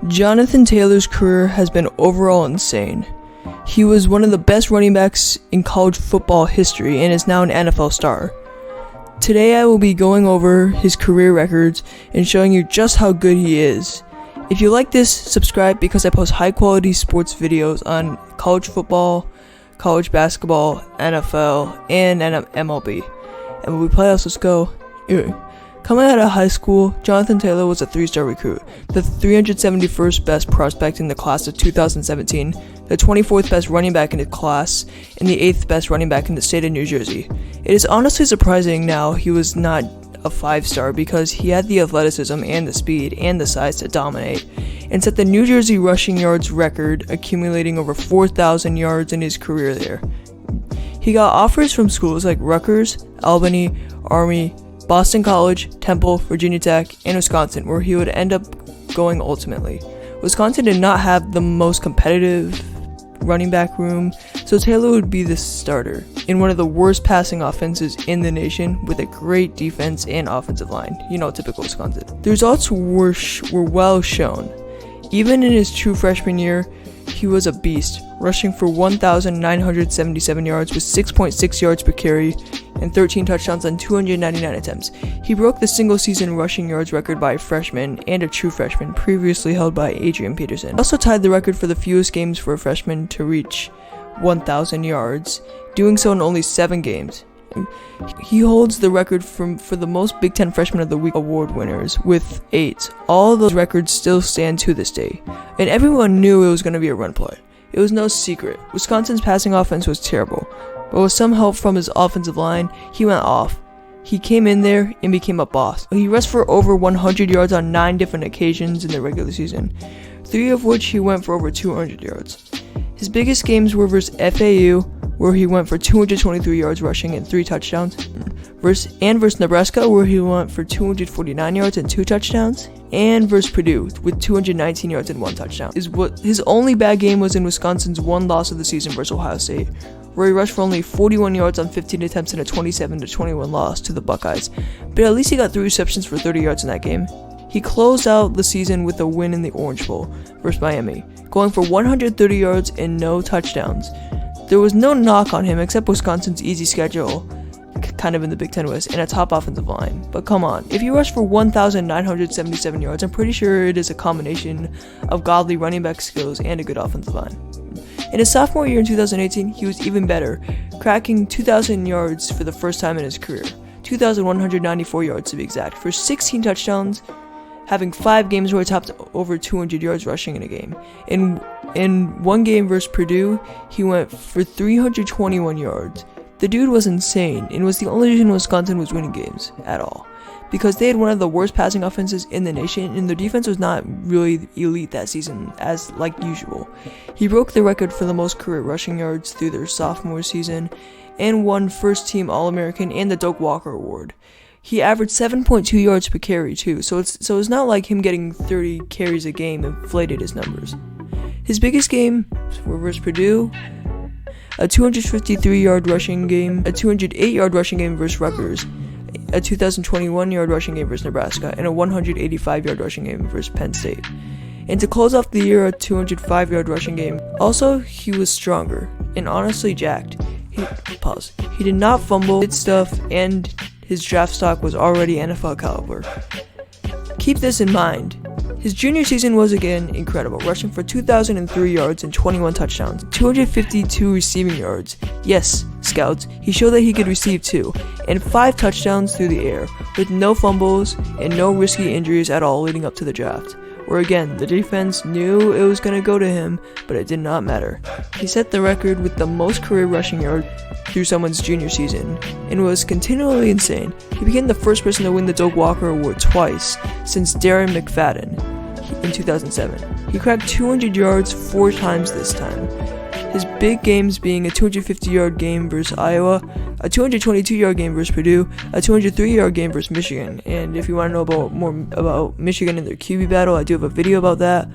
Jonathan Taylor's career has been overall insane. He was one of the best running backs in college football history and is now an NFL star. Today I will be going over his career records and showing you just how good he is. If you like this, subscribe because I post high quality sports videos on college football, college basketball, NFL, and MLB. And when we play us, let's go. Anyway, coming out of high school, Jonathan Taylor was a 3-star recruit, the 371st best prospect in the class of 2017, the 24th best running back in the class, and the 8th best running back in the state of New Jersey. It is honestly surprising now he was not a 5-star because he had the athleticism and the speed and the size to dominate, and set the New Jersey rushing yards record, accumulating over 4,000 yards in his career there. He got offers from schools like Rutgers, Albany, Army, Boston College, Temple, Virginia Tech, and Wisconsin, where he would end up going ultimately. Wisconsin did not have the most competitive running back room, so Taylor would be the starter in one of the worst passing offenses in the nation with a great defense and offensive line. Typical Wisconsin. The results were well shown. Even in his true freshman year, he was a beast, rushing for 1,977 yards with 6.6 yards per carry and 13 touchdowns on 299 attempts. He broke the single-season rushing yards record by a freshman and a true freshman, previously held by Adrian Peterson. He also tied the record for the fewest games for a freshman to reach 1,000 yards, doing so in only 7 games. He holds the record for the most Big Ten Freshman of the Week award winners with 8. All those records still stand to this day, and everyone knew it was going to be a run play. It was no secret. Wisconsin's passing offense was terrible, but with some help from his offensive line, he went off. He came in there and became a boss. He rushed for over 100 yards on 9 different occasions in the regular season, 3 of which he went for over 200 yards. His biggest games were versus FAU, where he went for 223 yards rushing and 3 touchdowns, versus Nebraska, where he went for 249 yards and 2 touchdowns, and versus Purdue with 219 yards and 1 touchdown. His only bad game was in Wisconsin's one loss of the season versus Ohio State, where he rushed for only 41 yards on 15 attempts in a 27-21 loss to the Buckeyes, but at least he got 3 receptions for 30 yards in that game. He closed out the season with a win in the Orange Bowl versus Miami, going for 130 yards and no touchdowns. There was no knock on him except Wisconsin's easy schedule, kind of in the Big Ten West, and a top offensive line. But come on, if you rush for 1,977 yards, I'm pretty sure it is a combination of godly running back skills and a good offensive line. In his sophomore year in 2018, he was even better, cracking 2,000 yards for the first time in his career, 2,194 yards to be exact, for 16 touchdowns, having 5 games where he topped over 200 yards rushing in a game. In one game versus Purdue, he went for 321 yards. The dude was insane, and was the only reason Wisconsin was winning games at all, because they had one of the worst passing offenses in the nation, and their defense was not really elite that season, as like usual. He broke the record for the most career rushing yards through their sophomore season, and won First Team All-American and the Doak Walker Award. He averaged 7.2 yards per carry too, so it's not like him getting 30 carries a game inflated his numbers. His biggest game were versus Purdue, a 253-yard rushing game, a 208-yard rushing game versus Rutgers, a 2,021-yard rushing game versus Nebraska, and a 185-yard rushing game versus Penn State. And to close off the year, a 205-yard rushing game. Also, he was stronger and honestly jacked. He did not fumble, did stuff, and his draft stock was already NFL caliber. Keep this in mind. His junior season was again incredible, rushing for 2,003 yards and 21 touchdowns, 252 receiving yards. Yes, scouts, he showed that he could receive too, and 5 touchdowns through the air, with no fumbles and no risky injuries at all leading up to the draft, where again, the defense knew it was going to go to him, but it did not matter. He set the record with the most career rushing yards through someone's junior season, and was continually insane. He became the first person to win the Doak Walker Award twice since Darren McFadden in 2007. He cracked 200 yards 4 times this time. His big games being a 250-yard game versus Iowa, a 222-yard game versus Purdue, a 203-yard game versus Michigan. And if you want to know more about Michigan and their QB battle, I do have a video about that.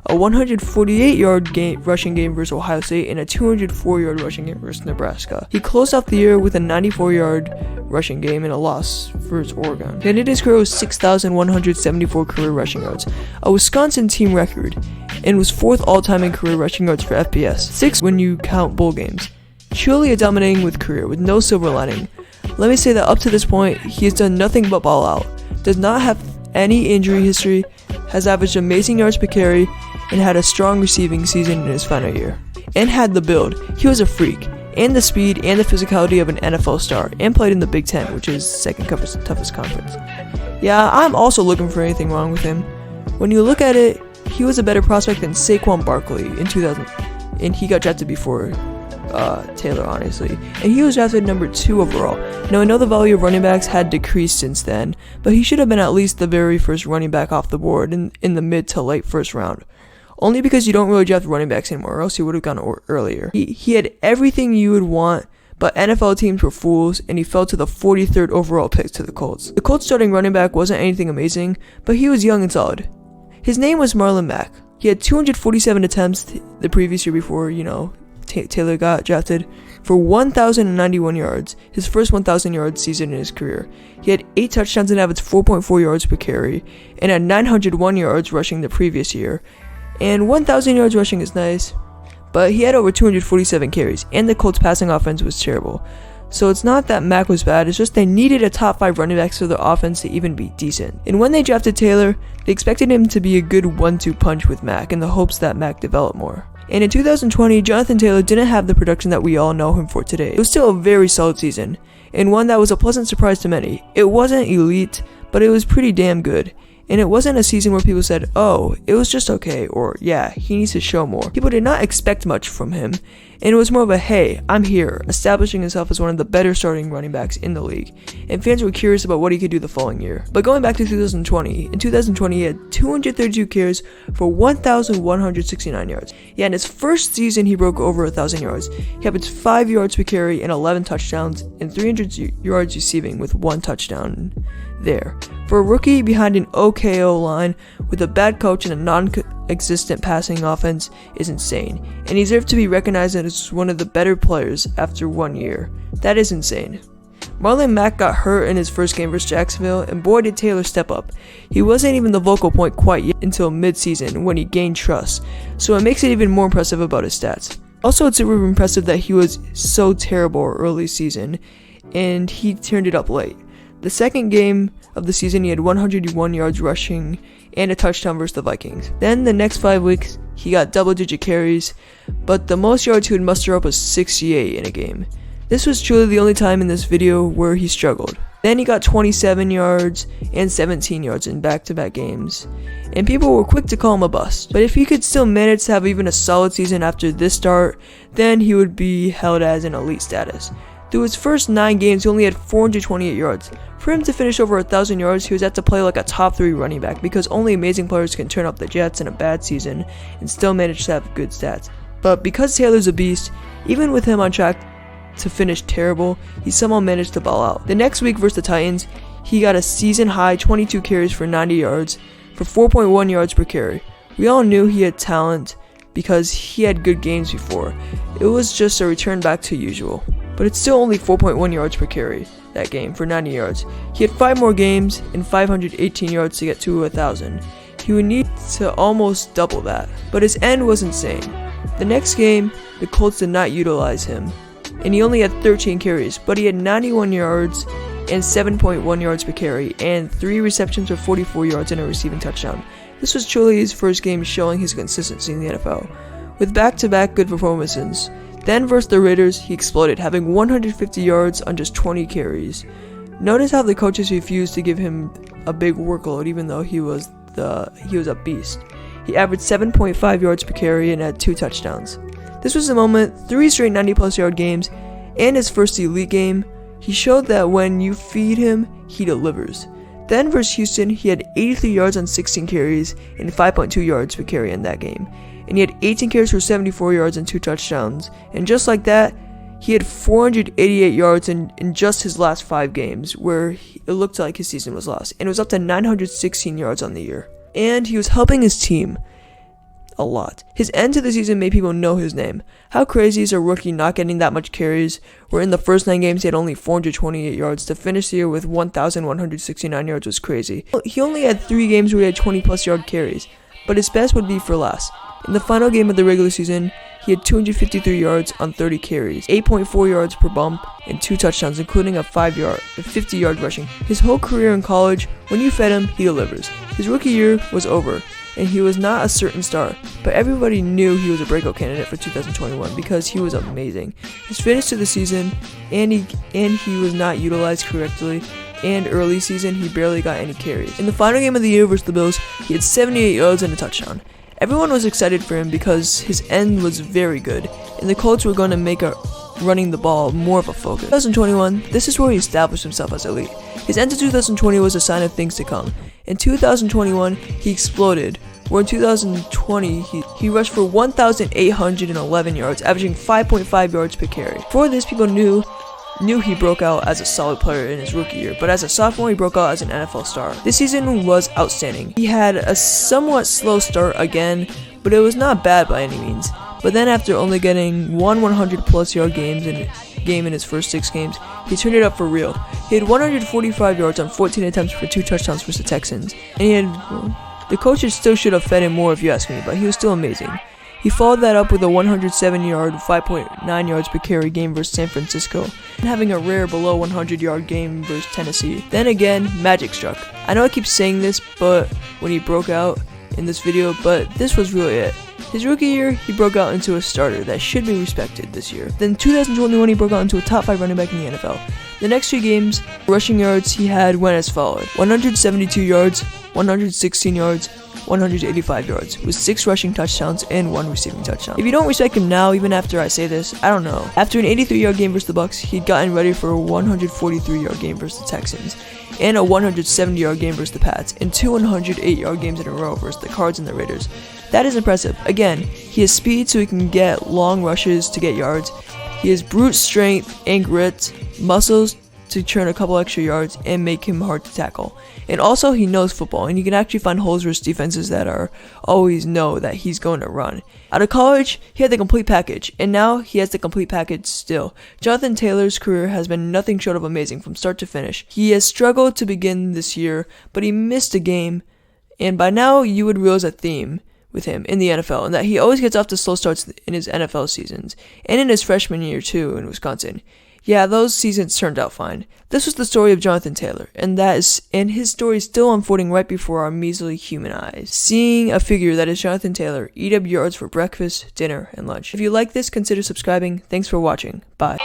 a 148-yard rushing game versus Ohio State, and a 204-yard rushing game versus Nebraska. He closed off the year with a 94-yard rushing game and a loss versus Oregon. He ended his career with 6,174 career rushing yards, a Wisconsin team record, and was 4th all-time in career rushing yards for FBS, 6th when you count bowl games. Truly a dominating career with no silver lining. Let me say that up to this point, he has done nothing but ball out, does not have any injury history, has averaged amazing yards per carry, and had a strong receiving season in his final year. And had the build. He was a freak, and the speed and the physicality of an NFL star, and played in the Big Ten, which is second toughest conference. Yeah, I'm also looking for anything wrong with him. When you look at it, he was a better prospect than Saquon Barkley in 2000, and he got drafted before Taylor, honestly. And he was drafted number 2 overall. Now, I know the value of running backs had decreased since then, but he should have been at least the very first running back off the board in the mid to late first round. Only because you don't really draft running backs anymore, or else he would have gone earlier. He had everything you would want, but NFL teams were fools, and he fell to the 43rd overall pick to the Colts. The Colts starting running back wasn't anything amazing, but he was young and solid. His name was Marlon Mack. He had 247 attempts the previous year before, Taylor got drafted, for 1,091 yards, his first 1,000-yard season in his career. He had 8 touchdowns and averaged 4.4 yards per carry, and had 901 yards rushing the previous year. And 1,000 yards rushing is nice, but he had over 247 carries, and the Colts' passing offense was terrible. So it's not that Mack was bad, it's just they needed a top 5 running back for their offense to even be decent. And when they drafted Taylor, they expected him to be a good 1-2 punch with Mack in the hopes that Mack developed more. And in 2020, Jonathan Taylor didn't have the production that we all know him for today. It was still a very solid season, and one that was a pleasant surprise to many. It wasn't elite, but it was pretty damn good. And it wasn't a season where people said, oh, it was just okay, or yeah, he needs to show more. People did not expect much from him, and it was more of a, hey, I'm here, establishing himself as one of the better starting running backs in the league, and fans were curious about what he could do the following year. But going back to 2020, in 2020 he had 232 carries for 1,169 yards. Yeah, in his first season he broke over 1,000 yards. He averaged 5 yards per carry and 11 touchdowns, and 300 yards receiving with 1 touchdown there. For a rookie behind an OKO line with a bad coach and a non-existent passing offense is insane, and he deserves to be recognized as one of the better players after 1 year. That is insane. Marlon Mack got hurt in his first game versus Jacksonville, and boy did Taylor step up. He wasn't even the vocal point quite yet until mid-season when he gained trust, so it makes it even more impressive about his stats. Also, it's super impressive that he was so terrible early season, and he turned it up late. The second game of the season, he had 101 yards rushing and a touchdown versus the Vikings. Then the next 5 weeks, he got double-digit carries, but the most yards he would muster up was 68 in a game. This was truly the only time in this video where he struggled. Then he got 27 yards and 17 yards in back-to-back games, and people were quick to call him a bust. But if he could still manage to have even a solid season after this start, then he would be held as an elite status. Through his first 9 games, he only had 428 yards. For him to finish over 1,000 yards, he was had to play like a top 3 running back, because only amazing players can turn up the Jets in a bad season and still manage to have good stats. But because Taylor's a beast, even with him on track to finish terrible, he somehow managed to ball out. The next week versus the Titans, he got a season high 22 carries for 90 yards for 4.1 yards per carry. We all knew he had talent because he had good games before. It was just a return back to usual. But it's still only 4.1 yards per carry that game for 90 yards. He had 5 more games and 518 yards to get to 1,000. He would need to almost double that, but his end was insane. The next game, the Colts did not utilize him, and he only had 13 carries, but he had 91 yards and 7.1 yards per carry, and 3 receptions for 44 yards and a receiving touchdown. This was truly his first game showing his consistency in the NFL, with back-to-back good performances. Then versus the Raiders, he exploded, having 150 yards on just 20 carries. Notice how the coaches refused to give him a big workload even though he was a beast. He averaged 7.5 yards per carry and had 2 touchdowns. This was the moment, 3 straight 90-plus yard games, and his first elite game. He showed that when you feed him, he delivers. Then versus Houston, he had 83 yards on 16 carries and 5.2 yards per carry in that game. And he had 18 carries for 74 yards and 2 touchdowns. And just like that, he had 488 yards in just his last 5 games, where it looked like his season was lost. And it was up to 916 yards on the year. And he was helping his team. a lot. His end to the season made people know his name. How crazy is a rookie not getting that much carries, where in the first 9 games he had only 428 yards. To finish the year with 1,169 yards was crazy. He only had 3 games where he had 20 plus yard carries, but his best would be for last. In the final game of the regular season, he had 253 yards on 30 carries, 8.4 yards per bump, and 2 touchdowns, including a 50-yard rushing. His whole career in college, when you fed him, he delivers. His rookie year was over, and he was not a certain star, but everybody knew he was a breakout candidate for 2021 because he was amazing. His finish to the season, and he was not utilized correctly, and early season he barely got any carries. In the final game of the year versus the Bills, he had 78 yards and a touchdown. Everyone was excited for him because his end was very good, and the Colts were going to make running the ball more of a focus. 2021, this is where he established himself as elite. His end to 2020 was a sign of things to come. In 2021, he exploded, where in 2020, he rushed for 1,811 yards, averaging 5.5 yards per carry. Before this, people knew he broke out as a solid player in his rookie year, but as a sophomore he broke out as an NFL star. This season was outstanding. He had a somewhat slow start again, but it was not bad by any means. But then after only getting 100 plus yard game in his first 6 games, he turned it up for real. He had 145 yards on 14 attempts for 2 touchdowns versus the Texans, and the coaches still should have fed him more if you ask me, but he was still amazing. He followed that up with a 107-yard, 5.9 yards per carry game versus San Francisco, and having a rare below 100-yard game versus Tennessee. Then again, magic struck. I know I keep saying this, but when he broke out in this video, but this was really it. His rookie year, he broke out into a starter that should be respected this year. Then 2021, he broke out into a top 5 running back in the NFL. The next 3 games, rushing yards he had went as followed: 172 yards, 116 yards, 185 yards, with 6 rushing touchdowns and 1 receiving touchdown. If you don't respect him now, even after I say this, I don't know. After an 83-yard game versus the Bucks, he'd gotten ready for a 143-yard game versus the Texans, and a 170-yard game versus the Pats, and 2 108-yard games in a row versus the Cards and the Raiders. That is impressive. Again, he has speed so he can get long rushes to get yards. He has brute strength and grit, muscles to churn a couple extra yards and make him hard to tackle. And also, he knows football, and he can actually find holes versus defenses that are always know that he's going to run. Out of college, he had the complete package, and now he has the complete package still. Jonathan Taylor's career has been nothing short of amazing from start to finish. He has struggled to begin this year, but he missed a game, and by now you would realize a theme with him in the NFL, and that he always gets off to slow starts in his NFL seasons, and in his freshman year too in Wisconsin. Yeah, those seasons turned out fine. This was the story of Jonathan Taylor, and his story is still unfolding right before our measly human eyes. Seeing a figure that is Jonathan Taylor eat up yards for breakfast, dinner, and lunch. If you like this, consider subscribing. Thanks for watching. Bye.